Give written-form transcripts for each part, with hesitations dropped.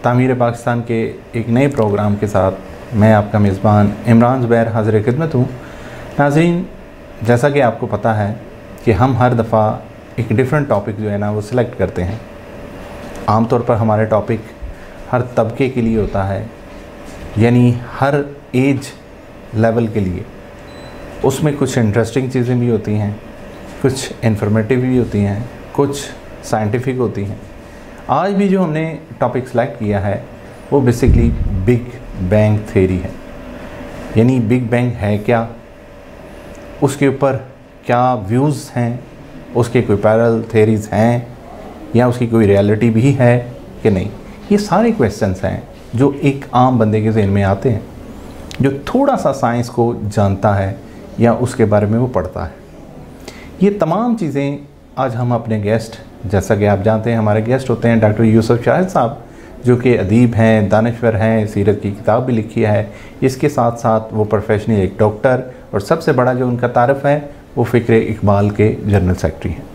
تعمیر پاکستان کے ایک نئے پروگرام کے ساتھ میں آپ کا میزبان عمران زبیر حاضر خدمت ہوں۔ ناظرین، جیسا کہ آپ کو پتہ ہے کہ ہم ہر دفعہ ایک ڈیفرنٹ ٹاپک جو ہے نا وہ سلیکٹ کرتے ہیں۔ عام طور پر ہمارے ٹاپک ہر طبقے کے لیے ہوتا ہے، یعنی ہر ایج لیول کے لیے۔ اس میں کچھ انٹرسٹنگ چیزیں بھی ہوتی ہیں، کچھ انفارمیٹیو بھی ہوتی ہیں، کچھ سائنٹیفک ہوتی ہیں۔ آج بھی جو ہم نے ٹاپک سلیکٹ کیا ہے وہ بیسکلی بگ بینگ تھیوری ہے، یعنی بگ بینگ ہے کیا، اس کے اوپر کیا ویوز ہیں، اس کے کوئی پیرل تھیوریز ہیں یا اس کی کوئی ریالٹی بھی ہے کہ نہیں۔ یہ سارے کویسچنس ہیں جو ایک عام بندے کے ذہن میں آتے ہیں جو تھوڑا سا سائنس کو جانتا ہے یا اس کے بارے میں وہ پڑھتا ہے۔ یہ تمام چیزیں آج ہم اپنے گیسٹ، جیسا کہ آپ جانتے ہیں ہمارے گیسٹ ہوتے ہیں ڈاکٹر یوسف شاہد صاحب، جو کہ ادیب ہیں، دانشور ہیں، سیرت کی کتاب بھی لکھی ہے۔ اس کے ساتھ ساتھ وہ پروفیشنل ایک ڈاکٹر، اور سب سے بڑا جو ان کا تعارف ہے وہ فکر اقبال کے جنرل سیکرٹری ہیں۔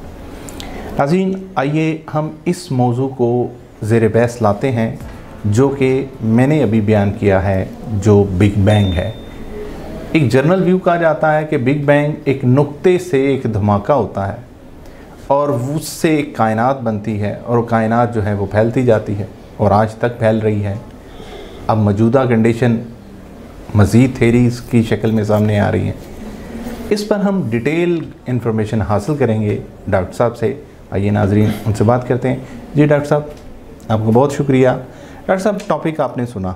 ناظرین، آئیے ہم اس موضوع کو زیر بحث لاتے ہیں جو کہ میں نے ابھی بیان کیا ہے، جو بگ بینگ ہے۔ ایک جنرل ویو کہا جاتا ہے کہ بگ بینگ ایک نقطے سے ایک دھماکہ ہوتا ہے اور اس سے ایک کائنات بنتی ہے، اور کائنات جو ہے وہ پھیلتی جاتی ہے اور آج تک پھیل رہی ہے۔ اب موجودہ کنڈیشن مزید تھیریز کی شکل میں سامنے آ رہی ہیں۔ اس پر ہم ڈیٹیل انفارمیشن حاصل کریں گے ڈاکٹر صاحب سے۔ آئیے ناظرین ان سے بات کرتے ہیں۔ جی ڈاکٹر صاحب، آپ کو بہت شکریہ۔ ڈاکٹر صاحب، ٹاپک آپ نے سنا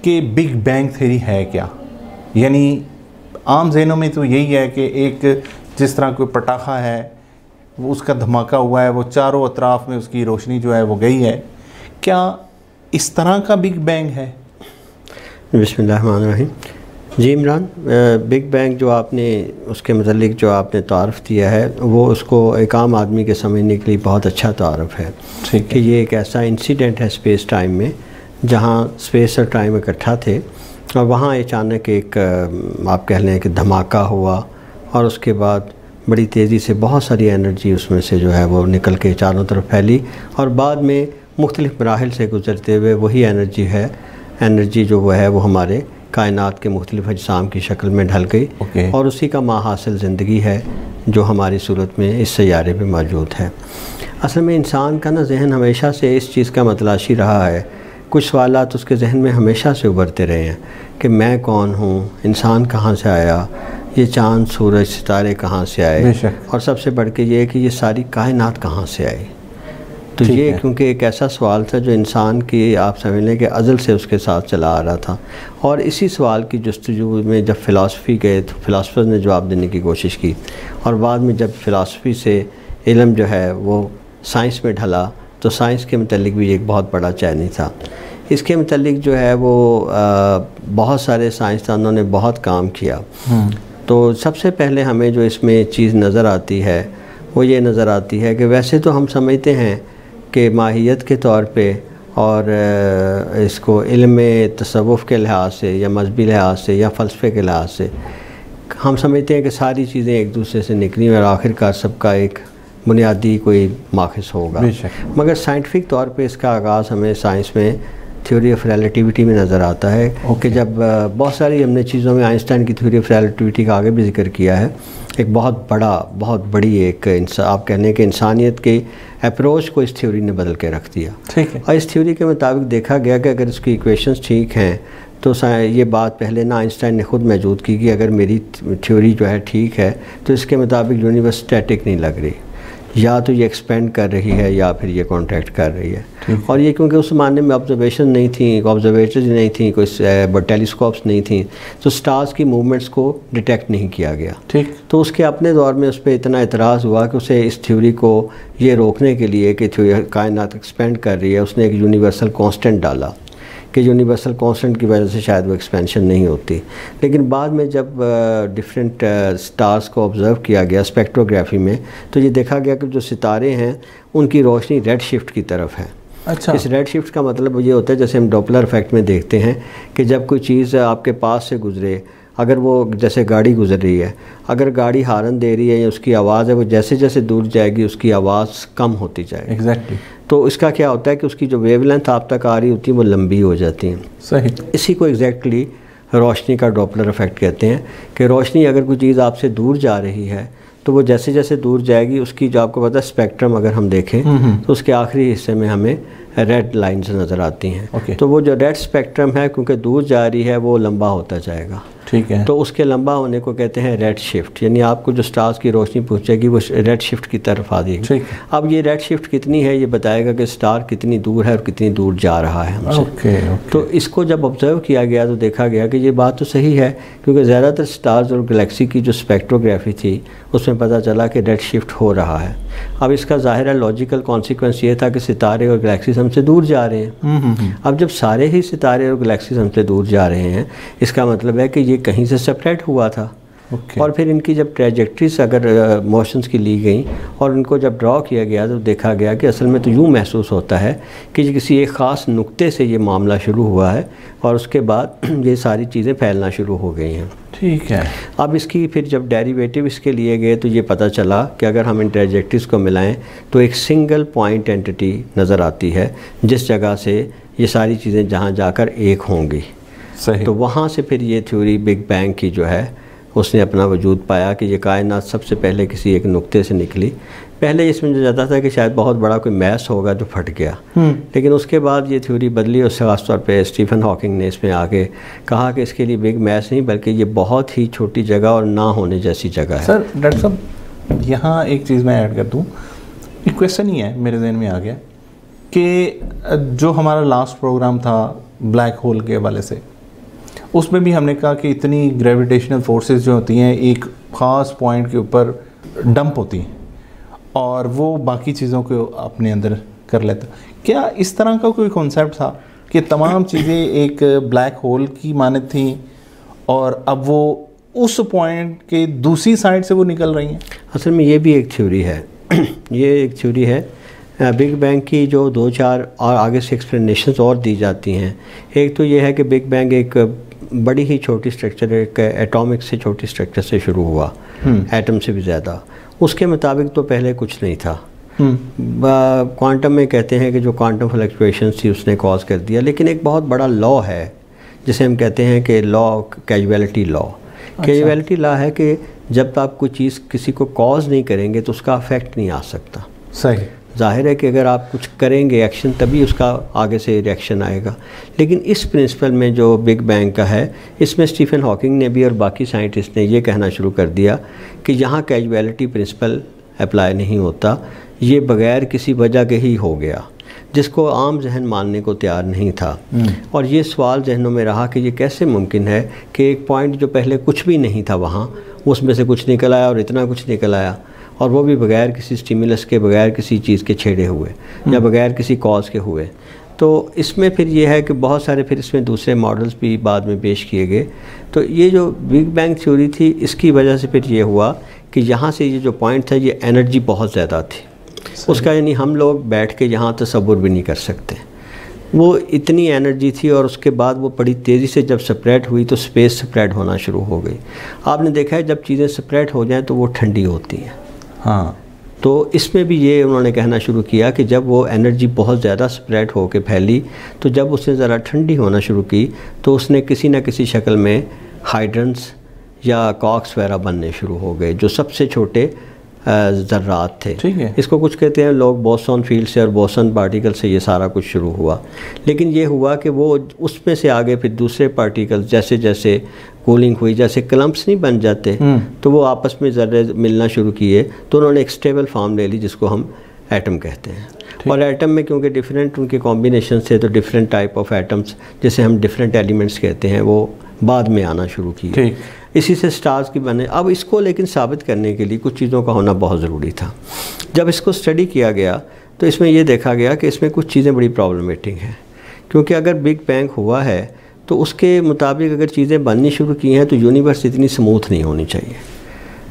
کہ بگ بینگ تھیوری ہے کیا، یعنی عام ذہنوں میں تو یہی ہے کہ ایک جس طرح کوئی پٹاخہ ہے، وہ اس کا دھماکہ ہوا ہے، وہ چاروں اطراف میں اس کی روشنی جو ہے وہ گئی ہے۔ کیا اس طرح کا بگ بینگ ہے؟ بسم اللہ الرحمن الرحیم۔ جی عمران، بگ بینگ جو آپ نے اس کے متعلق جو آپ نے تعارف دیا ہے، وہ اس کو ایک عام آدمی کے سمجھنے کے لیے بہت اچھا تعارف ہے کہ یہ ایک ایسا انسیڈنٹ ہے اسپیس ٹائم میں جہاں اسپیس اور ٹائم اکٹھا تھے، اور وہاں اچانک ایک آپ کہہ لیں کہ دھماکہ ہوا، اور اس کے بعد بڑی تیزی سے بہت ساری انرجی اس میں سے جو ہے وہ نکل کے چاروں طرف پھیلی، اور بعد میں مختلف مراحل سے گزرتے ہوئے وہی انرجی جو وہ ہے وہ ہمارے کائنات کے مختلف اجسام کی شکل میں ڈھل گئی، اور اسی کا ماحاصل زندگی ہے جو ہماری صورت میں اس سیارے پہ موجود ہے۔ اصل میں انسان کا ذہن ہمیشہ سے اس چیز کا متلاشی رہا ہے۔ کچھ سوالات اس کے ذہن میں ہمیشہ سے ابھرتے رہے ہیں کہ میں کون ہوں، انسان کہاں سے آیا، یہ چاند، سورج، ستارے کہاں سے آئے، اور سب سے بڑھ کے یہ کہ یہ ساری کائنات کہاں سے آئی۔ تو یہ کیونکہ ایک ایسا سوال تھا جو انسان کی آپ سمجھ لیں کہ ازل سے اس کے ساتھ چلا آ رہا تھا، اور اسی سوال کی جستجو میں جب فلاسفی گئے تو فلاسفر نے جواب دینے کی کوشش کی، اور بعد میں جب فلاسفی سے علم جو ہے وہ سائنس میں ڈھلا تو سائنس کے متعلق بھی ایک بہت بڑا چیلنج تھا۔ اس کے متعلق جو ہے وہ بہت سارے سائنسدانوں نے بہت کام کیا۔ تو سب سے پہلے ہمیں جو اس میں چیز نظر آتی ہے وہ یہ نظر آتی ہے کہ ویسے تو ہم سمجھتے ہیں کہ ماہیت کے طور پہ اور اس کو علم تصوف کے لحاظ سے یا مذہبی لحاظ سے یا فلسفے کے لحاظ سے ہم سمجھتے ہیں کہ ساری چیزیں ایک دوسرے سے نکلی اور آخر کار سب کا ایک بنیادی کوئی ماخذ ہوگا، مگر سائنٹیفک طور پہ اس کا آغاز ہمیں سائنس میں تھیوری آف ریلیٹیوٹی میں نظر آتا ہے کہ جب بہت ساری ہم نے چیزوں میں آئنسٹائن کی تھیوری آف ریلیٹیوٹی کا آگے بھی ذکر کیا ہے، ایک بہت بڑی ایک آپ کہنے کہ انسانیت کے اپروچ کو اس تھیوری نے بدل کے رکھ دیا۔ اور اس تھیوری کے مطابق دیکھا گیا کہ اگر اس کی ایکویشنز ٹھیک ہیں تو یہ بات پہلے نہ آئنسٹائن نے خود محسوس کی کہ اگر میری تھیوری جو ہے ٹھیک ہے تو اس کے مطابق یونیورس اسٹیٹک نہیں لگ رہی، یا تو یہ ایکسپینڈ کر رہی ہے یا پھر یہ کانٹریکٹ کر رہی ہے۔ اور یہ کیونکہ اس زمانے میں آبزرویشن نہیں تھیں، آبزرویٹرز نہیں تھیں، کوئی ٹیلیسکوپس نہیں تھیں، تو سٹارز کی موومنٹس کو ڈیٹیکٹ نہیں کیا گیا۔ تو اس کے اپنے دور میں اس پہ اتنا اعتراض ہوا کہ اسے اس تھیوری کو یہ روکنے کے لیے کہ کائنات ایکسپینڈ کر رہی ہے، اس نے ایک یونیورسل کانسٹنٹ ڈالا کہ یونیورسل کانسٹنٹ کی وجہ سے شاید وہ ایکسپینشن نہیں ہوتی۔ لیکن بعد میں جب ڈفرینٹ سٹارز کو آبزرو کیا گیا اسپیکٹروگرافی میں، تو یہ دیکھا گیا کہ جو ستارے ہیں ان کی روشنی ریڈ شفٹ کی طرف ہے۔ اس ریڈ شفٹ کا مطلب یہ ہوتا ہے جیسے ہم ڈوپلر افیکٹ میں دیکھتے ہیں کہ جب کوئی چیز آپ کے پاس سے گزرے اگر وہ جیسے گاڑی گزر رہی ہے، اگر گاڑی ہارن دے رہی ہے یا اس کی آواز ہے، وہ جیسے جیسے دور جائے گی اس کی آواز کم ہوتی جائے گی. ایگزیکٹلی. تو اس کا کیا ہوتا ہے کہ اس کی جو ویو لینتھ آپ تک آ رہی ہوتی ہے وہ لمبی ہو جاتی ہیں. صحیح. اسی کو ایگزیکٹلی روشنی کا ڈوپلر افیکٹ کہتے ہیں کہ روشنی اگر کوئی چیز آپ سے دور جا رہی ہے تو وہ جیسے جیسے دور جائے گی اس کی جو آپ کو پتہ ہے اسپیکٹرم اگر ہم دیکھیں تو اس کے آخری حصے میں ہمیں ریڈ لائنز نظر آتی ہیں. تو وہ جو ریڈ اسپیکٹرم ہے کیونکہ دور جا رہی ہے وہ لمبا ہوتا جائے گا. ٹھیک ہے. تو اس کے لمبا ہونے کو کہتے ہیں ریڈ شفٹ، یعنی آپ کو جو سٹارز کی روشنی پہنچے گی وہ ریڈ شفٹ کی طرف آ جائے گی. اب یہ ریڈ شفٹ کتنی ہے یہ بتائے گا کہ سٹار کتنی دور ہے اور کتنی دور جا رہا ہے ہم سے. تو اس کو جب آبزرو کیا گیا تو دیکھا گیا کہ یہ بات تو صحیح ہے کیونکہ زیادہ تر سٹارز اور گلیکسی کی جو اسپیکٹروگرافی تھی اس میں پتہ چلا کہ ریڈ شفٹ ہو رہا ہے. اب اس کا ظاہر ہے لاجیکل کانسیکوینس یہ تھا کہ ستارے اور گلیکسیز ہم سے دور جا رہے ہیں. اب جب سارے ہی ستارے اور گلیکسیز ہم سے دور جا رہے ہیں اس کا مطلب ہے کہ یہ کہیں سے سپریٹ ہوا تھا. اور پھر ان کی جب ٹریجیکٹریز اگر موشنز کی لی گئیں اور ان کو جب ڈرا کیا گیا تو دیکھا گیا کہ اصل میں تو یوں محسوس ہوتا ہے کہ یہ کسی ایک خاص نقطے سے یہ معاملہ شروع ہوا ہے اور اس کے بعد یہ ساری چیزیں پھیلنا شروع ہو گئی ہیں. ٹھیک ہے. اب اس کی پھر جب ڈیریویٹو اس کے لیے گئے تو یہ پتہ چلا کہ اگر ہم ان ٹریجیکٹریز کو ملائیں تو ایک سنگل پوائنٹ اینٹی نظر آتی ہے جس جگہ سے یہ ساری چیزیں جہاں جا کر ایک ہوں گی. صحیح. تو وہاں سے پھر یہ تھیوری بگ بینگ کی جو ہے اس نے اپنا وجود پایا کہ یہ کائنات سب سے پہلے کسی ایک نقطے سے نکلی. پہلے اس میں جو جاتا تھا کہ شاید بہت بڑا کوئی میس ہوگا جو پھٹ گیا، لیکن اس کے بعد یہ تھیوری بدلی اور خاص طور پہ اسٹیفن ہاکنگ نے اس میں آگے کہا کہ اس کے لیے بگ میس نہیں بلکہ یہ بہت ہی چھوٹی جگہ اور نہ ہونے جیسی جگہ ہے. سر ڈاکٹر صاحب یہاں ایک چیز میں ایڈ کر دوں، ایک کویسچن ہی ہے میرے ذہن میں آ گیا کہ جو ہمارا لاسٹ پروگرام تھا بلیک ہول کے حوالے سے اس میں بھی ہم نے کہا کہ اتنی گریویٹیشنل فورسز جو ہوتی ہیں ایک خاص پوائنٹ کے اوپر ڈمپ ہوتی ہیں اور وہ باقی چیزوں کو اپنے اندر کر لیتا. کیا اس طرح کا کوئی کانسیپٹ تھا کہ تمام چیزیں ایک بلیک ہول کی مانند تھیں اور اب وہ اس پوائنٹ کے دوسری سائڈ سے وہ نکل رہی ہیں؟ اصل میں یہ بھی ایک تھیوری ہے یہ ایک تھیوری ہے بگ بینگ کی جو 2-4 اور آگے سے ایکسپلینیشنز اور دی جاتی ہیں. ایک تو یہ ہے کہ بگ بینگ ایک بڑی ہی چھوٹی سٹرکچر ایک ایٹامک سے چھوٹی سٹرکچر سے شروع ہوا، ایٹم سے بھی زیادہ. اس کے مطابق تو پہلے کچھ نہیں تھا. کوانٹم میں کہتے ہیں کہ جو کوانٹم فلکچویشنز تھی اس نے کاز کر دیا، لیکن ایک بہت بڑا لا ہے جسے ہم کہتے ہیں کہ لا کیجویلٹی لا. کیجویلٹی لا ہے کہ جب آپ کوئی چیز کسی کو کاز نہیں کریں گے تو اس کا افیکٹ نہیں آ سکتا. صحیح. ظاہر ہے کہ اگر آپ کچھ کریں گے ایکشن تبھی اس کا آگے سے ریئیکشن آئے گا. لیکن اس پرنسپل میں جو بگ بینگ کا ہے اس میں اسٹیفن ہاکنگ نے بھی اور باقی سائنٹسٹ نے یہ کہنا شروع کر دیا کہ یہاں کیجویلٹی پرنسپل اپلائی نہیں ہوتا، یہ بغیر کسی وجہ کے ہی ہو گیا، جس کو عام ذہن ماننے کو تیار نہیں تھا. اور یہ سوال ذہنوں میں رہا کہ یہ کیسے ممکن ہے کہ ایک پوائنٹ جو پہلے کچھ بھی نہیں تھا وہاں اس میں سے کچھ نکل آیا اور اتنا کچھ نکل آیا، اور وہ بھی بغیر کسی سٹیمولس کے، بغیر کسی چیز کے چھیڑے ہوئے یا بغیر کسی کاز کے ہوئے. تو اس میں پھر یہ ہے کہ بہت سارے پھر اس میں دوسرے ماڈلز بھی بعد میں پیش کیے گئے. تو یہ جو بگ بینگ تھیوری تھی اس کی وجہ سے پھر یہ ہوا کہ یہاں سے یہ جو پوائنٹ تھا یہ انرجی بہت زیادہ تھی اس کا، یعنی ہم لوگ بیٹھ کے یہاں تصور بھی نہیں کر سکتے. وہ اتنی انرجی تھی اور اس کے بعد وہ بڑی تیزی سے جب سپریٹ ہوئی تو اسپیس سپریٹ ہونا شروع ہو گئی. آپ نے دیکھا ہے جب چیزیں سپریٹ ہو جائیں تو وہ ٹھنڈی ہوتی ہیں. ہاں. تو اس میں بھی یہ انہوں نے کہنا شروع کیا کہ جب وہ انرجی بہت زیادہ سپریٹ ہو کے پھیلی تو جب اس نے ذرا ٹھنڈی ہونا شروع کی تو اس نے کسی نہ کسی شکل میں ہائیڈرنس یا کاکس وغیرہ بننے شروع ہو گئے جو سب سے چھوٹے ذرات تھے. اس کو کچھ کہتے ہیں لوگ بوسون فیلڈ سے اور بوسون پارٹیکل سے یہ سارا کچھ شروع ہوا. لیکن یہ ہوا کہ وہ اس میں سے آگے پھر دوسرے پارٹیکل جیسے جیسے کولنگ ہوئی، جیسے کلمپس نہیں بن جاتے تو وہ آپس میں ذرے ملنا شروع کیے تو انہوں نے ایک اسٹیبل فارم لے لی جس کو ہم ایٹم کہتے ہیں. اور ایٹم میں کیونکہ ڈیفرنٹ ان کے کمبینیشن تھے تو ڈیفرنٹ ٹائپ آف ایٹمس جسے ہم ڈیفرنٹ ایلیمنٹس کہتے ہیں وہ بعد میں آنا شروع کیے. اسی سے سٹارز کی بنے. اب اس کو لیکن ثابت کرنے کے لیے کچھ چیزوں کا ہونا بہت ضروری تھا. جب اس کو اسٹڈی کیا گیا تو اس میں یہ دیکھا گیا کہ اس میں کچھ چیزیں بڑی پرابلمیٹک ہیں، کیونکہ اگر بگ بینگ ہوا ہے تو اس کے مطابق اگر چیزیں بننی شروع کی ہیں تو یونیورس اتنی سموتھ نہیں ہونی چاہیے.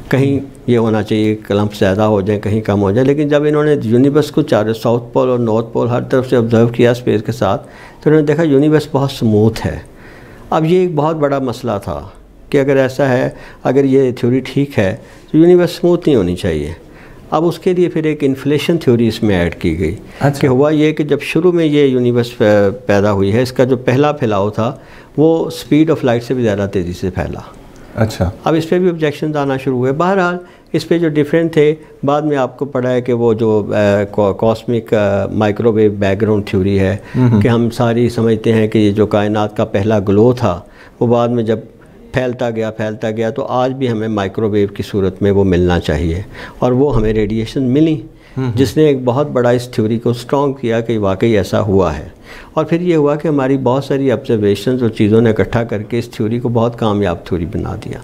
کہیں یہ ہونا چاہیے کلمپ زیادہ ہو جائیں، کہیں کم ہو جائیں. لیکن جب انہوں نے یونیورس کو چاروں ساؤتھ پول اور نارتھ پول ہر طرف سے آبزرو کیا اسپیس کے ساتھ تو انہوں نے دیکھا یونیورس بہت سموتھ ہے. اب یہ ایک بہت بڑا مسئلہ تھا کہ اگر ایسا ہے، اگر یہ تھیوری ٹھیک ہے تو یونیورس اسموتھ نہیں ہونی چاہیے. اب اس کے لیے پھر ایک انفلیشن تھیوری اس میں ایڈ کی گئی. کہ ہوا یہ کہ جب شروع میں یہ یونیورس پیدا ہوئی ہے، اس کا جو پہلا پھیلاؤ تھا وہ سپیڈ آف لائٹ سے بھی زیادہ تیزی سے پھیلا. اچھا. اب اس پہ بھی آبجیکشنز آنا شروع ہوئے. بہرحال اس پہ جو ڈیفرنٹ تھے، بعد میں آپ کو پڑھا ہے کہ وہ جو cosmic microwave background theory ہے، کہ ہم ساری سمجھتے ہیں کہ یہ جو کائنات کا پہلا گلو تھا وہ بعد میں جب پھیلتا گیا تو آج بھی ہمیں مائکرو ویو کی صورت میں وہ ملنا چاہیے، اور وہ ہمیں ریڈیشن ملی، جس نے ایک بہت بڑا اس تھیوری کو سٹرونگ کیا کہ واقعی ایسا ہوا ہے. اور پھر یہ ہوا کہ ہماری بہت ساری آبزرویشنز اور چیزوں نے اکٹھا کر کے اس تھیوری کو بہت کامیاب تھیوری بنا دیا.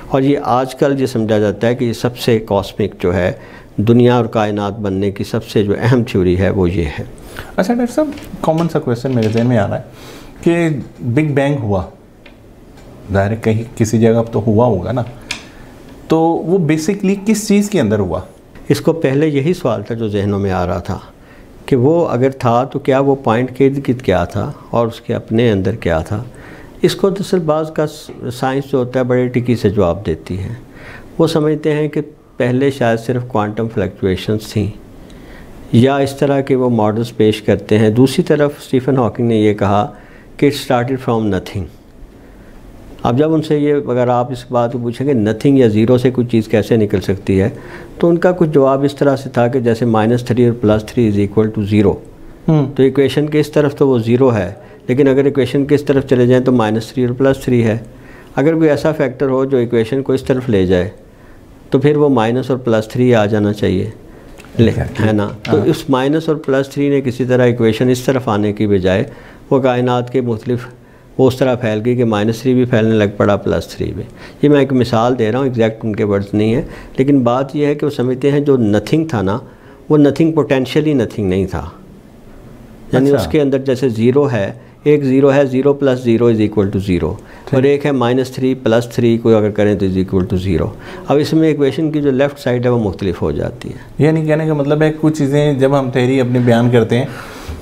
اور یہ آج کل یہ سمجھا جاتا ہے کہ یہ سب سے کاسمک جو ہے دنیا اور کائنات بننے کی سب سے جو اہم تھیوری ہے وہ یہ ہے. اچھا ڈاکٹر صاحب، کامن سا کویسچن میرے ذہن میں آ رہا ہے کہ بگ بینگ ہوا، ظاہر کہیں کسی جگہ تو ہوا ہوگا نا، تو وہ بیسکلی کس چیز کے اندر ہوا؟ اس کو پہلے یہی سوال تھا جو ذہنوں میں آ رہا تھا کہ وہ اگر تھا تو کیا وہ پوائنٹ کے ارد گرد کیا تھا اور اس کے اپنے اندر کیا تھا. اس کو دراصل بعض کا سائنس جو ہوتا ہے بڑے ٹکی سے جواب دیتی ہے. وہ سمجھتے ہیں کہ پہلے شاید صرف کوانٹم فلیکچویشنز تھیں، یا اس طرح کے وہ ماڈلز پیش کرتے ہیں. دوسری طرف اسٹیفن ہاکنگ نے یہ کہا کہ اٹ اسٹارٹڈ فرام نتھنگ. اب جب ان سے یہ اگر آپ اس بات کو پوچھیں کہ نتھنگ یا زیرو سے کوئی چیز کیسے نکل سکتی ہے، تو ان کا کچھ جواب اس طرح سے تھا کہ جیسے -3 اور +3 = 0. تو ایکویشن کے اس طرف تو وہ 0 ہے، لیکن اگر ایکویشن کے اس طرف چلے جائیں تو -3 اور +3 ہے. اگر کوئی ایسا فیکٹر ہو جو ایکویشن کو اس طرف لے جائے تو پھر وہ مائنس اور +3 آ جانا چاہیے، ہے نا. تو اس مائنس اور +3 نے کسی طرح ایکویشن اس طرف آنے کی بجائے وہ کائنات کے مختلف وہ اس طرح پھیل گئی کہ -3 بھی پھیلنے لگ پڑا، +3 بھی. یہ میں ایک مثال دے رہا ہوں، ایگزیکٹ ان کے ورڈز نہیں ہیں، لیکن بات یہ ہے کہ وہ سمجھتے ہیں جو نتھنگ تھا نا، وہ نتھنگ پوٹینشیلی نتھنگ نہیں تھا. یعنی اس کے اندر جیسے 0 ہے، ایک 0 ہے، 0 + 0 = 0، اور ایک ہے -3 + 3 کو اگر کریں تو = 0. اب اس میں ایکویشن کی جو لیفٹ سائڈ ہے وہ مختلف ہو جاتی ہے. یعنی کہنے کا مطلب ہے کچھ چیزیں جب ہم تھیوری اپنی بیان کرتے ہیں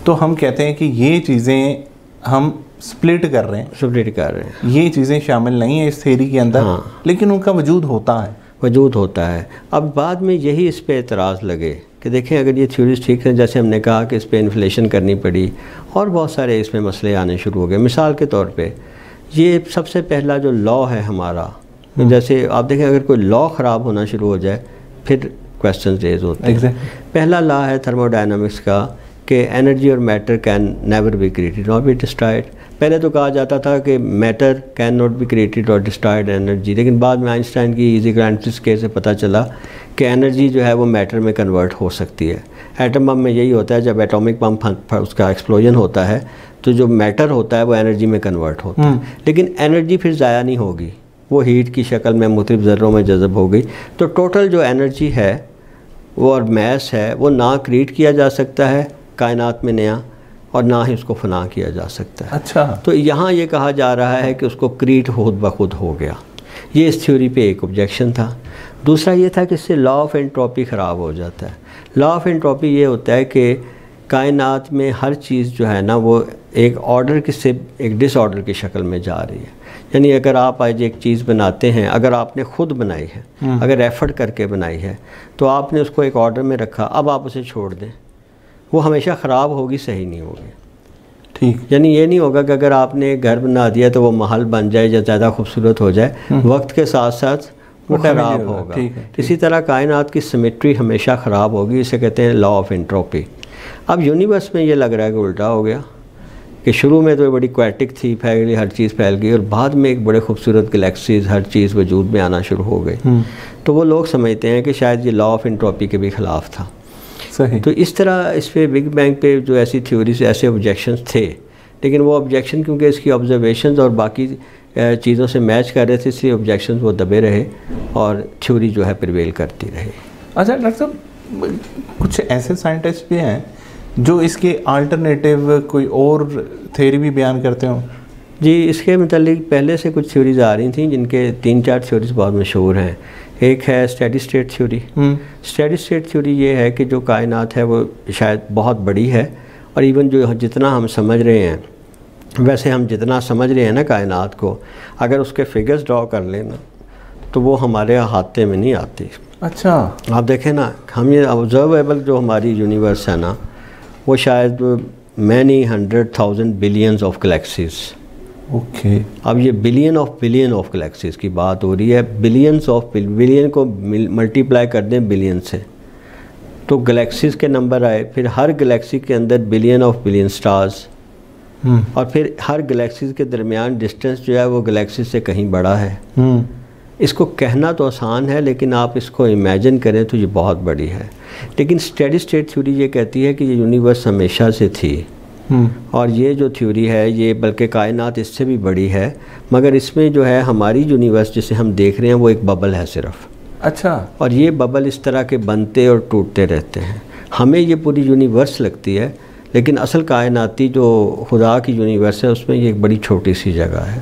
تو ہم کہتے ہیں کہ یہ چیزیں ہم سپلٹ کر رہے ہیں، یہ چیزیں شامل نہیں ہیں اس تھیوری کے اندر، لیکن ان کا وجود ہوتا ہے. اب بعد میں یہی اس پہ اعتراض لگے کہ دیکھیں اگر یہ تھیوریز ٹھیک ہیں، جیسے ہم نے کہا کہ اس پہ انفلیشن کرنی پڑی اور بہت سارے اس میں مسئلے آنے شروع ہو گئے. مثال کے طور پہ یہ سب سے پہلا جو لا ہے ہمارا، جیسے آپ دیکھیں اگر کوئی لا خراب ہونا شروع ہو جائے پھر کویسچنز ریز ہوتے ہیں. پہلا لا ہے تھرمو ڈائنامکس کا کہ انرجی اور matter can never be created not be destroyed. پہلے تو کہا جاتا تھا کہ matter can not be created اور ڈسٹرائڈ انرجی، لیکن بعد میں آئنسٹائن کی ایزی گرانٹس کے سے پتہ چلا کہ انرجی جو ہے وہ میٹر میں کنورٹ ہو سکتی ہے. ایٹم بم میں یہی ہوتا ہے، جب ایٹامک بم اس کا ایکسپلوژن ہوتا ہے تو جو میٹر ہوتا ہے وہ انرجی میں کنورٹ ہوتا ہے، لیکن انرجی پھر ضائع نہیں ہوگی، وہ ہیٹ کی شکل میں مختلف ذروں میں جذب ہو گئی. تو ٹوٹل جو انرجی ہے وہ اور میس ہے وہ نہ کریٹ کیا جا سکتا ہے کائنات میں نیا، اور نہ ہی اس کو فنا کیا جا سکتا ہے. اچھا. تو یہاں یہ کہا جا رہا ہے کہ اس کو کریٹ خود بخود ہو گیا. یہ اس تھیوری پہ ایک آبجیکشن تھا. دوسرا یہ تھا کہ اس سے لا آف انٹروپی خراب ہو جاتا ہے. لا آف انٹروپی یہ ہوتا ہے کہ کائنات میں ہر چیز جو ہے نا وہ ایک آرڈر سے ایک ڈس آرڈر کی شکل میں جا رہی ہے. یعنی اگر آپ آج ایک چیز بناتے ہیں، اگر آپ نے خود بنائی ہے، اگر ایفرٹ کر کے بنائی ہے، تو آپ نے اس کو ایک آرڈر میں رکھا، اب آپ اسے چھوڑ دیں، وہ ہمیشہ خراب ہوگی، صحیح نہیں ہوگی. ٹھیک. یعنی یہ نہیں ہوگا کہ اگر آپ نے گھر بنا دیا تو وہ محل بن جائے یا زیادہ خوبصورت ہو جائے، وقت کے ساتھ ساتھ وہ خراب ہوگا. اسی طرح کائنات کی سیمیٹری ہمیشہ خراب ہوگی، اسے کہتے ہیں لا آف انٹروپی. اب یونیورس میں یہ لگ رہا ہے کہ الٹا ہو گیا، کہ شروع میں تو یہ بڑی کویٹک تھی، پھیل گئی، ہر چیز پھیل گئی، اور بعد میں ایک بڑے خوبصورت گلیکسیز ہر چیز وجود میں آنا شروع ہو گئی. تو وہ لوگ سمجھتے ہیں کہ شاید یہ لا آف انٹروپی کے بھی خلاف تھا. صحیح. تو اس طرح اس پہ بگ بینگ پہ جو ایسی تھیوریز ایسے آبجیکشنز تھے، لیکن وہ آبجیکشن کیونکہ اس کی آبزرویشنز اور باقی چیزوں سے میچ کر رہے تھے، اس لیے آبجیکشنز وہ دبے رہے اور تھیوری جو ہے پریویل کرتی رہی. اچھا ڈاکٹر صاحب، کچھ ایسے سائنٹسٹ بھی ہیں جو اس کے آلٹرنیٹیو کوئی اور تھیوری بھی بیان کرتے ہوں؟ جی، اس کے متعلق پہلے سے کچھ تھیوریز آ رہی تھیں جن کے 3-4 تھیوریز بہت مشہور ہیں. ایک ہے steady state theory. Steady state theory یہ ہے کہ جو کائنات ہے وہ شاید بہت بڑی ہے، اور ایون جو جتنا ہم سمجھ رہے ہیں ویسے ہم جتنا سمجھ رہے ہیں نا کائنات کو، اگر اس کے فگرز ڈرا کر لینا تو وہ ہمارے ہاتھے میں نہیں آتی۔ اچھا، آپ دیکھیں نا، ہم یہ آبزرویبل جو ہماری یونیورس ہے نا، وہ شاید many 100,000 billions of galaxies. Okay, اب یہ بلین آف گلیکسیز کی بات ہو رہی ہے، بلینز آف بلین کو ملٹیپلائی کر دیں بلین سے تو گلیکسیز کے نمبر آئے، پھر ہر گلیکسی کے اندر بلین آف بلین سٹارز، اور پھر ہر گلیکسیز کے درمیان ڈسٹنس جو ہے وہ گلیکسیز سے کہیں بڑا ہے۔ اس کو کہنا تو آسان ہے لیکن آپ اس کو امیجن کریں تو یہ بہت بڑی ہے۔ لیکن اسٹیڈی اسٹیٹ تھیوری یہ کہتی ہے کہ یہ یونیورس ہمیشہ سے تھی، اور یہ جو تھیوری ہے یہ بلکہ کائنات اس سے بھی بڑی ہے، مگر اس میں جو ہے ہماری یونیورس جسے ہم دیکھ رہے ہیں وہ ایک ببل ہے صرف۔ اچھا، اور یہ ببل اس طرح کے بنتے اور ٹوٹتے رہتے ہیں۔ ہمیں یہ پوری یونیورس لگتی ہے لیکن اصل کائناتی جو خدا کی یونیورس ہے اس میں یہ ایک بڑی چھوٹی سی جگہ ہے۔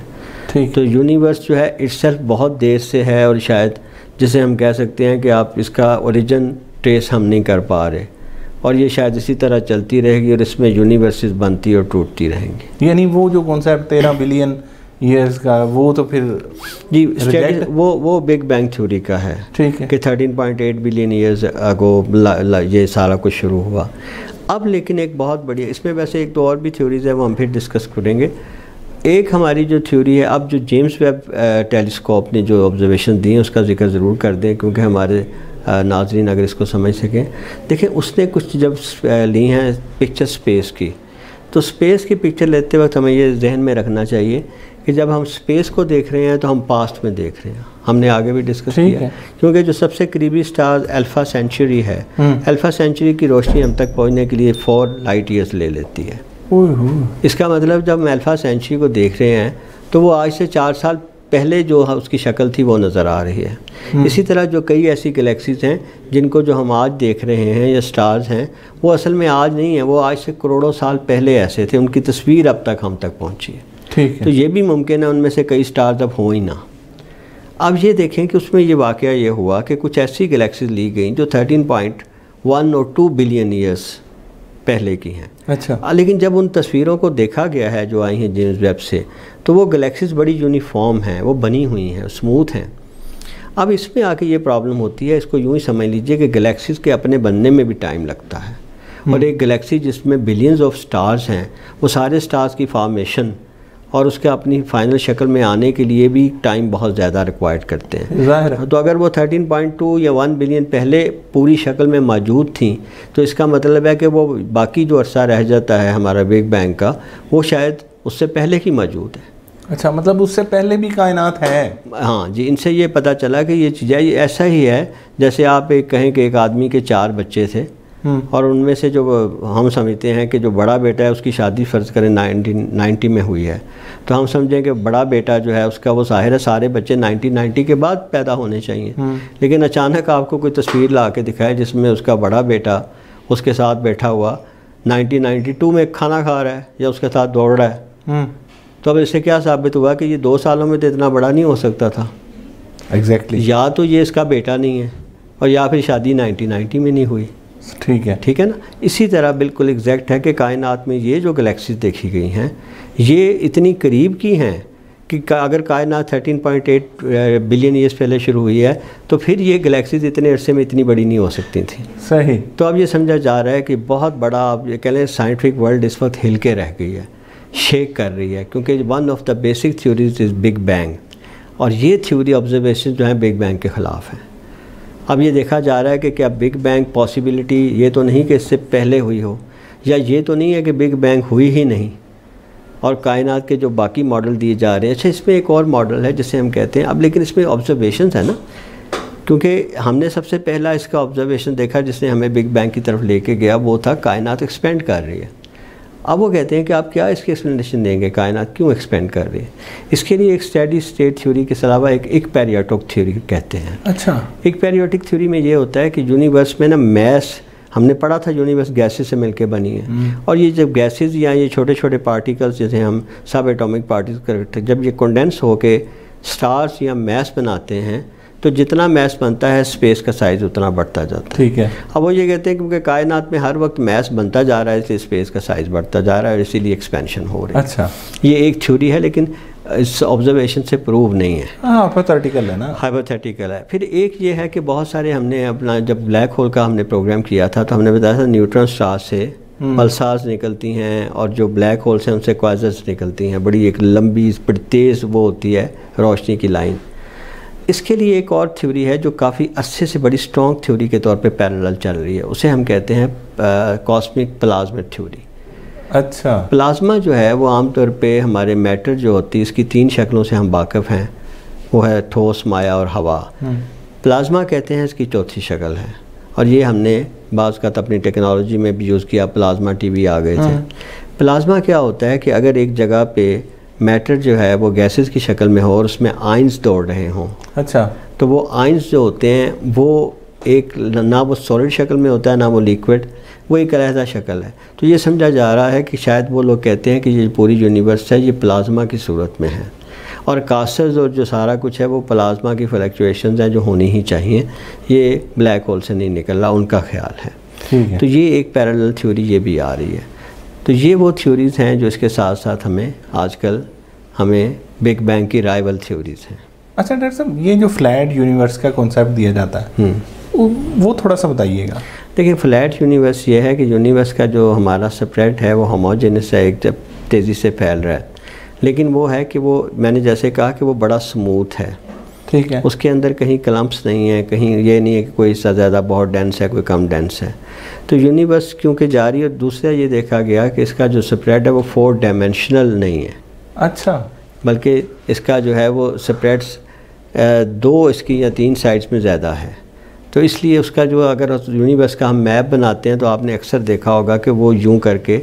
تو یونیورس جو ہے اٹ سیلف بہت دیر سے ہے، اور شاید جسے ہم کہہ سکتے ہیں کہ آپ اس کا اوریجن ٹریس ہم نہیں کر پا رہے، اور یہ شاید اسی طرح چلتی رہے گی اور اس میں یونیورسز بنتی اور ٹوٹتی رہیں گی۔ یعنی وہ جو کانسیپٹ 13 بلین ایئرز کا وہ تو پھر جی وہ بگ بینگ تھیوری کا ہے، ٹھیک ہے، کہ 13.8 بلین ایئرز اگو یہ سارا کچھ شروع ہوا۔ اب لیکن ایک بہت بڑی، اس میں ویسے ایک دو اور بھی تھیوریز ہیں وہ ہم پھر ڈسکس کریں گے۔ ایک ہماری جو تھیوری ہے، اب جو جیمز ویب ٹیلیسکوپ نے جو آبزرویشن دی ہیں اس کا ذکر ضرور کر دیں کیونکہ ہمارے ناظرین اگر اس کو سمجھ سکیں۔ دیکھیں اس نے کچھ جب لی ہیں پکچر سپیس کی، تو سپیس کی پکچر لیتے وقت ہمیں یہ ذہن میں رکھنا چاہیے کہ جب ہم سپیس کو دیکھ رہے ہیں تو ہم پاسٹ میں دیکھ رہے ہیں، ہم نے آگے بھی ڈسکس کیا ہے، کیونکہ جو سب سے قریبی سٹار الفا سینچری ہے، الفا سینچری کی روشنی ہم تک پہنچنے کے لیے 4 لائٹ ایئرز لے لیتی ہے۔ اس کا مطلب جب ہم الفا سینچری کو دیکھ رہے ہیں تو وہ آج سے 4 سال پہلے جو اس کی شکل تھی وہ نظر آ رہی ہے۔ اسی طرح جو کئی ایسی گلیکسیز ہیں جن کو جو ہم آج دیکھ رہے ہیں یا سٹارز ہیں، وہ اصل میں آج نہیں ہیں، وہ آج سے کروڑوں سال پہلے ایسے تھے، ان کی تصویر اب تک ہم تک پہنچی ہے۔ تو یہ بھی ممکن ہے ان میں سے کئی سٹارز اب ہوں ہی نہ۔ اب یہ دیکھیں کہ اس میں یہ واقعہ یہ ہوا کہ کچھ ایسی گلیکسیز لی گئیں جو 13.1 اور 2 بلین ایئرز پہلے کی ہیں۔ اچھا، لیکن جب ان تصویروں کو دیکھا گیا ہے جو آئی ہیں جیمز ویب سے، تو وہ گلیکسیز بڑی یونیفارم ہیں، وہ بنی ہوئی ہیں، اسموتھ ہیں۔ اب اس میں آ کے یہ پرابلم ہوتی ہے، اس کو یوں ہی سمجھ لیجئے کہ گلیکسیز کے اپنے بننے میں بھی ٹائم لگتا ہے، اور ایک گلیکسی جس میں بلینز آف سٹارز ہیں، وہ سارے سٹارز کی فارمیشن اور اس کے اپنی فائنل شکل میں آنے کے لیے بھی ٹائم بہت زیادہ ریکوائرڈ کرتے ہیں۔ ظاہر ہے، تو اگر وہ 13.2 یا 1 بلین پہلے پوری شکل میں موجود تھیں تو اس کا مطلب ہے کہ وہ باقی جو عرصہ رہ جاتا ہے ہمارا بگ بینگ کا، وہ شاید اس سے پہلے کی موجود ہے۔ اچھا، مطلب اس سے پہلے بھی کائنات ہے؟ ہاں جی، ان سے یہ پتہ چلا کہ یہ چیز ہے، ایسا ہی ہے جیسے آپ ایک کہیں کہ ایک آدمی کے 4 بچے تھے، اور ان میں سے جو ہم سمجھتے ہیں کہ جو بڑا بیٹا ہے اس کی شادی فرض کریں 1990 میں ہوئی ہے، تو ہم سمجھیں کہ بڑا بیٹا جو ہے اس کا وہ ظاہر ہے سارے بچے 1990 کے بعد پیدا ہونے چاہیے، لیکن اچانک آپ کو کوئی تصویر لا کے دکھائے جس میں اس کا بڑا بیٹا اس کے ساتھ بیٹھا ہوا 1992 میں کھانا کھا رہا ہے یا اس کے ساتھ دوڑ رہا ہے، تو اب اس سے کیا ثابت ہوا کہ یہ 2 سالوں میں تو اتنا بڑا نہیں ہو سکتا تھا۔ ایگزیکٹلی، یا تو یہ اس کا بیٹا نہیں ہے، اور یا پھر شادی 1990 میں نہیں ہوئی۔ ٹھیک ہے نا؟ اسی طرح بالکل ایگزیکٹ ہے کہ کائنات میں یہ جو گلیکسیز دیکھی گئی ہیں یہ اتنی قریب کی ہیں کہ اگر کائنات 13.8 بلین ایئرز پہلے شروع ہوئی ہے تو پھر یہ گلیکسیز اتنے عرصے میں اتنی بڑی نہیں ہو سکتی تھیں۔ صحیح۔ تو اب یہ سمجھا جا رہا ہے کہ بہت بڑا، آپ یہ کہہ لیں سائنٹیفک ورلڈ اس وقت ہل کے رہ گئی ہے، شیک کر رہی ہے، کیونکہ one of the basic theories is big bang, اور یہ تھیوری آبزرویشن جو ہیں بگ بینگ کے خلاف ہیں۔ اب یہ دیکھا جا رہا ہے کہ کیا بگ بینگ پاسیبلٹی یہ تو نہیں کہ اس سے پہلے ہوئی ہو، یا یہ تو نہیں ہے کہ بگ بینگ ہوئی ہی نہیں، اور کائنات کے جو باقی ماڈل دیے جا رہے ہیں۔ اچھا، اس میں ایک اور ماڈل ہے جسے ہم کہتے ہیں، اب لیکن اس میں آبزرویشنز ہیں نا، کیونکہ ہم نے سب سے پہلا اس کا آبزرویشن دیکھا جس نے ہمیں بگ بینگ کی طرف لے کے گیا، وہ تھا کائنات ایکسپینڈ کر رہی ہے۔ اب وہ کہتے ہیں کہ آپ کیا اس کی ایکسپلینیشن دیں گے، کائنات کیوں ایکسپینڈ کر رہی ہے؟ اس کے لیے ایک اسٹیڈی اسٹیٹ تھیوری کے علاوہ ایک پیریوڈک تھیوری کہتے ہیں۔ اچھا، ایک پیریوڈک تھیوری میں یہ ہوتا ہے کہ یونیورس میں نا میس، ہم نے پڑھا تھا یونیورس گیسز سے مل کے بنی ہے، اور یہ جب گیسز یا یہ چھوٹے چھوٹے پارٹیکلز جیسے ہم سب ایٹامک پارٹیکل کرتے، جب یہ کنڈینس ہو کے سٹارز یا میس بناتے ہیں تو جتنا میس بنتا ہے اسپیس کا سائز اتنا بڑھتا جاتا ہے. ٹھیک ہے. اب وہ یہ کہتے ہیں کیونکہ کائنات میں ہر وقت میس بنتا جا رہا ہے اس لیے اسپیس کا سائز بڑھتا جا رہا ہے اور اسی لیے ایکسپینشن ہو رہی ہے. اچھا. یہ ایک تھیوری ہے لیکن اس آبزرویشن سے پروو نہیں ہے. ہائپوتھیٹیکل ہے نا. ہائپوتھیٹیکل ہے. پھر ایک یہ ہے کہ بہت سارے ہم نے اپنا جب بلیک ہول کا ہم نے پروگرام کیا تھا تو ہم نے بتایا تھا نیوٹرن اسٹار سے پلسارز نکلتی ہیں اور جو بلیک ہول سے ان سے کوائزرز نکلتی ہیں. بڑی ایک لمبی بڑی تیز وہ ہوتی ہے روشنی کی لائن. اس کے لیے ایک اور تھیوری ہے جو کافی عرصے سے بڑی اسٹرانگ تھیوری کے طور پہ پیرالل چل رہی ہے. اسے ہم کہتے ہیں کاسمک پلازما تھیوری. اچھا. پلازما جو ہے وہ عام طور پہ ہمارے میٹر جو ہوتی ہے اس کی 3 شکلوں سے ہم واقف ہیں. وہ ہے ٹھوس، مائع اور ہوا. پلازما کہتے ہیں اس کی چوتھی شکل ہے اور یہ ہم نے بعض کا اپنی ٹیکنالوجی میں بھی یوز کیا. پلازما ٹی وی آ گئے تھے. پلازما کیا ہوتا ہے کہ اگر ایک جگہ پہ میٹر جو ہے وہ گیسز کی شکل میں ہو اور اس میں آئنز دوڑ رہے ہوں. اچھا. تو وہ آئنز جو ہوتے ہیں وہ ایک نہ وہ سالڈ شکل میں ہوتا ہے نہ وہ لیکوڈ، وہ ایک علیحدہ شکل ہے. تو یہ سمجھا جا رہا ہے کہ شاید وہ لوگ کہتے ہیں کہ یہ پوری یونیورس ہے یہ پلازما کی صورت میں ہے اور کاسرز اور جو سارا کچھ ہے وہ پلازما کی فلیکچویشنز ہیں جو ہونی ہی چاہیے. یہ بلیک ہول سے نہیں نکل رہا ان کا خیال ہے. تو یہ ایک پیرالل تھیوری یہ بھی آ رہی ہے. تو یہ وہ تھیوریز ہیں جو اس کے ساتھ ساتھ ہمیں آج کل ہمیں بگ بینگ کی رائیول تھیوریز ہیں. اچھا ڈاکٹر صاحب، یہ جو فلیٹ یونیورس کا کانسیپٹ دیا جاتا ہے وہ تھوڑا سا بتائیے گا. دیکھیں فلیٹ یونیورس یہ ہے کہ یونیورس کا جو ہمارا سپریڈ ہے وہ ہوموجینس ہے، ایک تیزی سے پھیل رہا ہے. لیکن وہ ہے کہ وہ میں نے جیسے کہا کہ وہ بڑا سموتھ ہے. ٹھیک ہے. اس کے اندر کہیں کلمپس نہیں ہیں، کہیں یہ نہیں ہے کہ کوئی سا زیادہ بہت ڈینس ہے کوئی کم ڈینس ہے. تو یونیورس کیونکہ جاری ہے. اور دوسرا یہ دیکھا گیا کہ اس کا جو سپریڈ ہے وہ 4 ڈائمینشنل نہیں ہے. اچھا. بلکہ اس کا جو ہے وہ سپریڈس 2 اس کی یا 3 سائڈس میں زیادہ ہے. تو اس لیے اس کا جو اگر یونیورس کا ہم میپ بناتے ہیں تو آپ نے اکثر دیکھا ہوگا کہ وہ یوں کر کے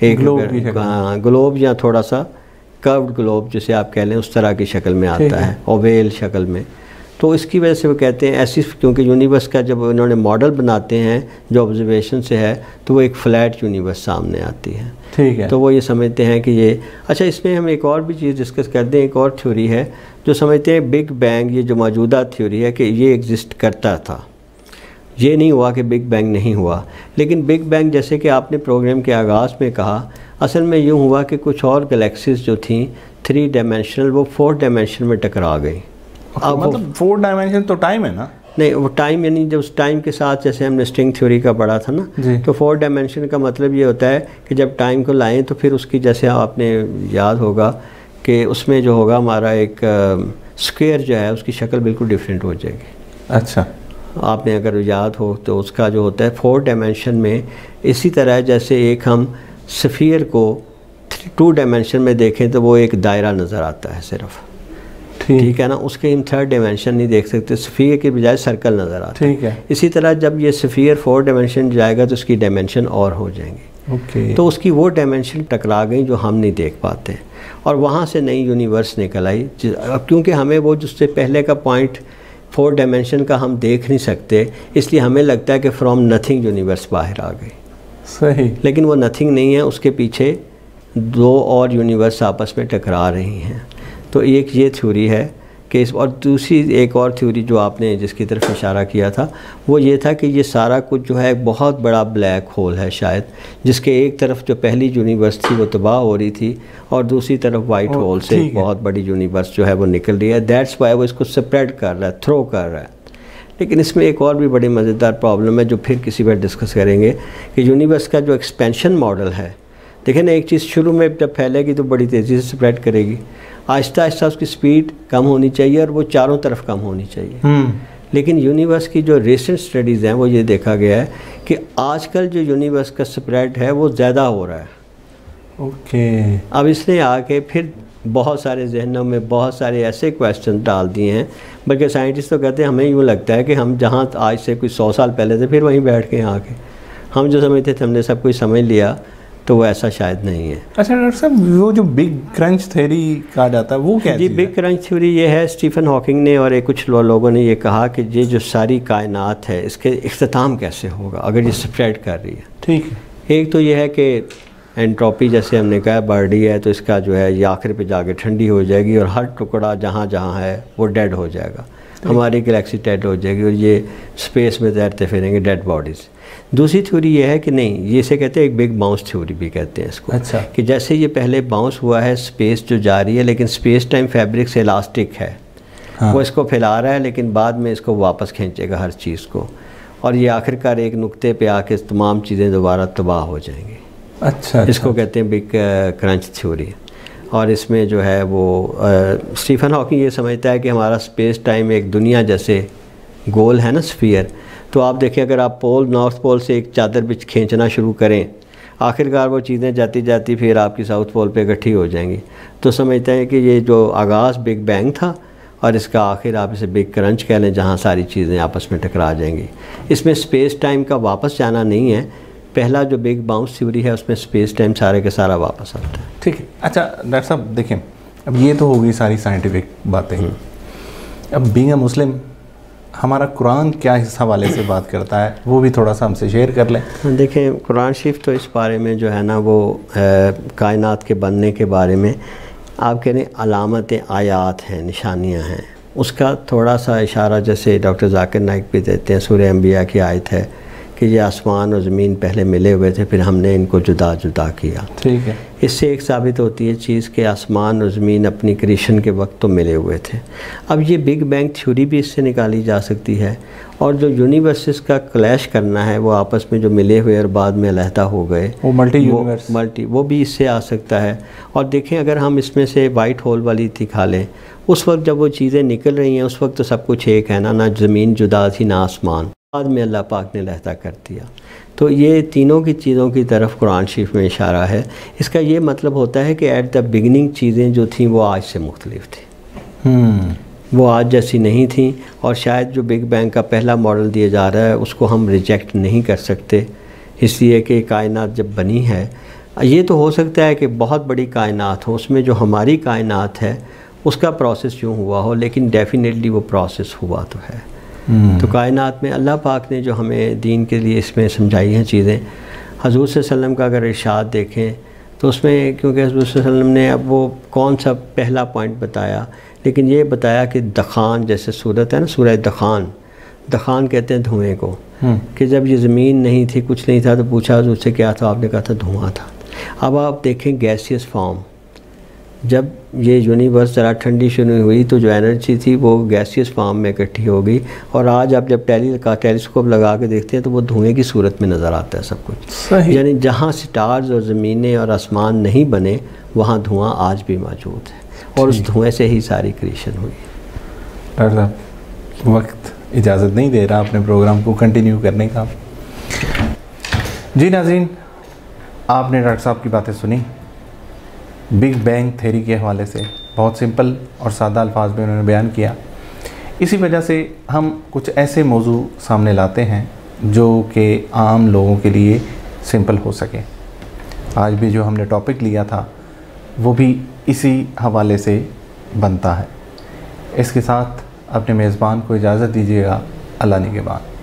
ایک گلوب یا تھوڑا سا کروڈ گلوب جسے آپ کہہ لیں اس طرح کی شکل میں آتا ہے، اویل شکل میں. تو اس کی وجہ سے وہ کہتے ہیں ایسی، کیونکہ یونیورس کا جب انہوں نے ماڈل بناتے ہیں جو آبزرویشن سے ہے تو وہ ایک فلیٹ یونیورس سامنے آتی ہے. ٹھیک ہے. تو وہ یہ سمجھتے ہیں کہ یہ اچھا. اس میں ہم ایک اور بھی چیز ڈسکس کرتے ہیں. ایک اور تھیوری ہے جو سمجھتے ہیں بگ بینگ، یہ جو موجودہ تھیوری ہے کہ یہ ایگزسٹ کرتا تھا. یہ نہیں ہوا کہ بگ بینگ نہیں ہوا، لیکن بگ بینگ جیسے کہ آپ نے پروگرام کے آغاز میں کہا اصل میں یوں ہوا کہ کچھ اور گلیکسیز جو تھیں 3 ڈائمینشنل وہ 4 ڈائمینشن میں ٹکرا گئی. مطلب 4 ڈائمینشن تو ٹائم ہے نا؟ نہیں، وہ ٹائم یعنی جب اس ٹائم کے ساتھ جیسے ہم نے اسٹرنگ تھیوری کا پڑھا تھا نا، تو 4 ڈائمینشن کا مطلب یہ ہوتا ہے کہ جب ٹائم کو لائیں تو پھر اس کی جیسے آپ نے یاد ہوگا کہ اس میں جو ہوگا ہمارا ایک اسکوئر جو ہے اس کی شکل بالکل ڈیفرنٹ ہو جائے گی. اچھا. آپ نے اگر یاد ہو تو اس کا جو ہوتا ہے 4 ڈائمینشن میں اسی طرح جیسے ایک ہم سفیر کو 2 ڈائمینشن میں دیکھیں تو وہ ایک دائرہ نظر آتا ہے صرف. ٹھیک ہے نا. اس کے ہم 3rd ڈائمینشن نہیں دیکھ سکتے، سفیر کے بجائے سرکل نظر آتا ہے. ٹھیک ہے. اسی طرح جب یہ سفیر 4 ڈائمینشن جائے گا تو اس کی ڈائمینشن اور ہو جائیں گی. تو اس کی وہ ڈائمینشن ٹکرا گئیں جو ہم نہیں دیکھ پاتے اور وہاں سے نئی یونیورس نکل آئی. کیونکہ ہمیں وہ جس سے پہلے کا پوائنٹ 4 ڈائمینشن کا ہم دیکھ نہیں سکتے، اس لیے ہمیں لگتا ہے کہ فرام نتھنگ یونیورس باہر آ گئی. صحیح. لیکن وہ نتھنگ نہیں ہے، اس کے پیچھے 2 اور یونیورس آپس میں ٹکرا رہی ہیں. تو ایک یہ تھیوری ہے کہ اور دوسری ایک اور تھیوری جو آپ نے جس کی طرف اشارہ کیا تھا وہ یہ تھا کہ یہ سارا کچھ جو ہے ایک بہت بڑا بلیک ہول ہے شاید، جس کے ایک طرف جو پہلی یونیورس تھی وہ تباہ ہو رہی تھی اور دوسری طرف وائٹ ہول سے ایک بہت بڑی یونیورس جو ہے وہ نکل رہی ہے. دیٹس وائی وہ اس کو سپریڈ کر رہا ہے، تھرو کر رہا ہے. لیکن اس میں ایک اور بھی بڑی مزیدار پرابلم ہے جو پھر کسی بار ڈسکس کریں گے کہ یونیورس کا جو ایکسپینشن ماڈل ہے. دیکھیں نا، ایک چیز شروع میں جب پھیلے گی تو بڑی تیزی سے سپریڈ کرے گی، آہستہ آہستہ اس کی سپیڈ کم ہونی چاہیے اور وہ چاروں طرف کم ہونی چاہیے. لیکن یونیورس کی جو ریسنٹ سٹڈیز ہیں وہ یہ دیکھا گیا ہے کہ آج کل جو یونیورس کا سپریڈ ہے وہ زیادہ ہو رہا ہے. اب اس نے آ کے پھر بہت سارے ذہنوں میں بہت سارے ایسے کویسچن ڈال دیے ہیں، بلکہ سائنٹسٹ تو کہتے ہیں ہمیں یوں لگتا ہے کہ ہم جہاں آج سے کوئی 100 سال پہلے تھے پھر وہیں بیٹھ کے آ کے ہم جو سمجھتے تھے ہم نے سب کچھ سمجھ لیا، تو وہ ایسا شاید نہیں ہے. اچھا ڈاکٹر صاحب، وہ جو بگ کرنچ تھیوری کہا جاتا ہے وہ کیا؟ جی، بگ کرنچ تھیوری یہ ہے، اسٹیفن ہاکنگ نے اور کچھ لوگوں نے یہ کہا کہ یہ جو ساری کائنات ہے اس کے اختتام کیسے ہوگا اگر یہ سپریڈ کر رہی ہے. ٹھیک ہے. ایک تو یہ ہے کہ انٹروپی جیسے ہم نے کہا بڑھ رہی ہے تو اس کا جو ہے یہ آخر پہ جا کے ٹھنڈی ہو جائے گی اور ہر ٹکڑا جہاں جہاں ہے وہ ڈیڈ ہو جائے گا. ہماری گلیکسی ڈیڈ ہو جائے گی اور یہ اسپیس میں تیرتے پھریں گے ڈیڈ باڈیز۔ دوسری تھیوری یہ ہے کہ نہیں، یہ اسے کہتے ہیں ایک بگ باؤنس تھیوری بھی کہتے ہیں اس کو، اچھا، کہ جیسے یہ پہلے باؤنس ہوا ہے اسپیس جو جاری ہے، لیکن اسپیس ٹائم فیبرک سے الاسٹک ہے، وہ اس کو پھیلا رہا ہے لیکن بعد میں اس کو واپس کھینچے گا ہر چیز کو، اور یہ آخر کار ایک نقطے پہ آ کے تمام چیزیں دوبارہ تباہ ہو جائیں گی۔ اچھا، اس کو کہتے ہیں بگ کرنچ تھیوری۔ اور اس میں جو ہے وہ اسٹیفن ہاکنگ یہ سمجھتا ہے کہ ہمارا اسپیس ٹائم ایک دنیا جیسے گول ہے نا، اسفیئر، تو آپ دیکھیں اگر آپ نارتھ پول سے ایک چادر بچ کھینچنا شروع کریں، آخر کار وہ چیزیں جاتی جاتی پھر آپ کی ساؤتھ پول پہ اکٹھی ہو جائیں گی۔ تو سمجھتے ہیں کہ یہ جو آغاز بگ بینگ تھا اور اس کا آخر آپ اسے بگ کرنچ کہہ لیں، جہاں ساری چیزیں آپس میں ٹکرا جائیں گی۔ اس میں اسپیس ٹائم کا واپس جانا نہیں ہے، پہلا جو بگ باؤنس تھیوری ہے اس میں اسپیس ٹائم سارے کے سارا واپس آتا ہے۔ ٹھیک ہے، اچھا ڈاکٹر صاحب دیکھیں، اب یہ تو ہو گئی ساری سائنٹیفک باتیں، اب بینگ اے مسلم ہمارا قرآن کیا اس حوالے سے بات کرتا ہے، وہ بھی تھوڑا سا ہم سے شیئر کر لیں۔ دیکھیں قرآن شریف تو اس بارے میں جو ہے نا وہ کائنات کے بننے کے بارے میں آپ کہہ رہے ہیں علامتیں، آیات ہیں، نشانیاں ہیں، اس کا تھوڑا سا اشارہ جیسے ڈاکٹر ذاکر نائک بھی دیتے ہیں، سورہ انبیاء کی آیت ہے کہ یہ آسمان اور زمین پہلے ملے ہوئے تھے، پھر ہم نے ان کو جدا جدا کیا۔ ٹھیک ہے، اس سے ایک ثابت ہوتی ہے چیز کہ آسمان اور زمین اپنی کریشن کے وقت تو ملے ہوئے تھے۔ اب یہ بگ بینگ تھیوری بھی اس سے نکالی جا سکتی ہے، اور جو یونیورسز کا کلیش کرنا ہے وہ آپس میں جو ملے ہوئے اور بعد میں علیحدہ ہو گئے، وہ ملٹی یونیورس، وہ بھی اس سے آ سکتا ہے۔ اور دیکھیں اگر ہم اس میں سے وائٹ ہول والی دکھا لیں، اس وقت جب وہ چیزیں نکل رہی ہیں اس وقت تو سب کچھ ایک ہے نا، نہ زمین جدا تھی نہ آسمان، بعد میں اللہ پاک نے علیحدہ کر دیا۔ تو یہ تینوں کی چیزوں کی طرف قرآن شریف میں اشارہ ہے۔ اس کا یہ مطلب ہوتا ہے کہ ایٹ دا بگننگ چیزیں جو تھیں وہ آج سے مختلف تھیں، وہ آج جیسی نہیں تھیں، اور شاید جو بگ بینگ کا پہلا ماڈل دیا جا رہا ہے اس کو ہم ریجیکٹ نہیں کر سکتے، اس لیے کہ کائنات جب بنی ہے، یہ تو ہو سکتا ہے کہ بہت بڑی کائنات ہو، اس میں جو ہماری کائنات ہے اس کا پروسیس یوں ہوا ہو، لیکن ڈیفینیٹلی وہ پروسیس ہوا تو ہے۔ تو کائنات میں اللہ پاک نے جو ہمیں دین کے لیے اس میں سمجھائی ہیں چیزیں، حضور صلی اللہ علیہ وسلم کا اگر ارشاد دیکھیں تو اس میں، کیونکہ حضور صلی اللہ علیہ وسلم نے اب وہ کون سا پہلا پوائنٹ بتایا، لیکن یہ بتایا کہ دخان جیسے صورت ہے نا، سورہ دخان کہتے ہیں دھوئیں کو، کہ جب یہ زمین نہیں تھی کچھ نہیں تھا تو پوچھا حضور سے کیا تھا، آپ نے کہا تھا دھواں تھا۔ اب آپ دیکھیں گیسیس فارم، جب یہ یونیورس ذرا ٹھنڈی شروع ہوئی تو جو انرجی تھی وہ گیسیس فارم میں اکٹھی ہو گئی، اور آج آپ جب ٹیلیسکوپ لگا کے دیکھتے ہیں تو وہ دھوئیں کی صورت میں نظر آتا ہے سب کچھ۔ صحیح، یعنی جہاں سٹارز اور زمینیں اور آسمان نہیں بنے وہاں دھواں آج بھی موجود ہے، اور اس دھوئیں سے ہی ساری کریشن ہوئی۔ ڈاکٹر صاحب وقت اجازت نہیں دے رہا اپنے پروگرام کو کنٹینیو کرنے کا۔ جی ناظرین، آپ نے ڈاکٹر صاحب کی باتیں سنی بگ بینگ تھیوری کے حوالے سے، بہت سمپل اور سادہ الفاظ میں انہوں نے بیان کیا۔ اسی وجہ سے ہم کچھ ایسے موضوع سامنے لاتے ہیں جو کہ عام لوگوں کے لیے سمپل ہو سکے۔ آج بھی جو ہم نے ٹاپک لیا تھا وہ بھی اسی حوالے سے بنتا ہے۔ اس کے ساتھ اپنے میزبان کو اجازت دیجیے گا، اللہ نگہبان۔